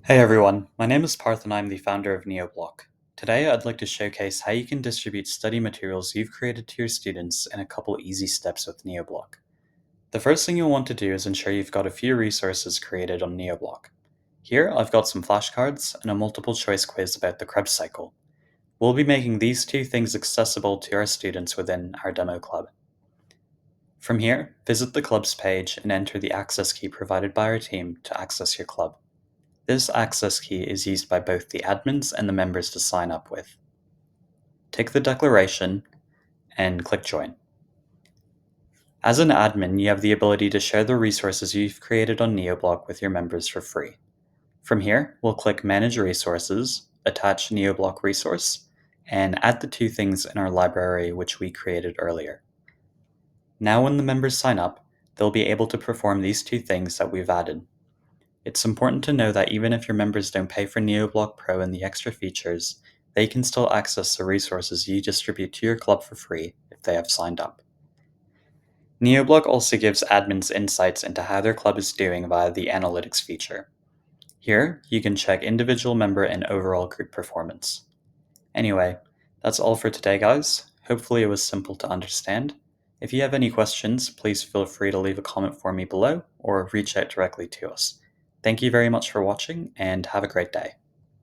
Hey everyone, my name is Parth and I'm the founder of Neobloc. Today I'd like to showcase how you can distribute study materials you've created to your students in a couple easy steps with Neobloc. The first thing you'll want to do is ensure you've got a few resources created on Neobloc. Here I've got some flashcards and a multiple choice quiz about the Krebs cycle. We'll be making these two things accessible to our students within our demo club. From here, visit the clubs page and enter the access key provided by our team to access your club. This access key is used by both the admins and the members to sign up with. Take the declaration and click Join. As an admin, you have the ability to share the resources you've created on Neobloc with your members for free. From here, we'll click Manage Resources, attach Neobloc resource, and add the two things in our library which we created earlier. Now when the members sign up, they'll be able to perform these two things that we've added. It's important to know that even if your members don't pay for Neobloc Pro and the extra features, they can still access the resources you distribute to your club for free if they have signed up. Neobloc also gives admins insights into how their club is doing via the Analytics feature. Here, you can check individual member and overall group performance. Anyway, that's all for today, guys. Hopefully it was simple to understand. If you have any questions, please feel free to leave a comment for me below or reach out directly to us. Thank you very much for watching and have a great day.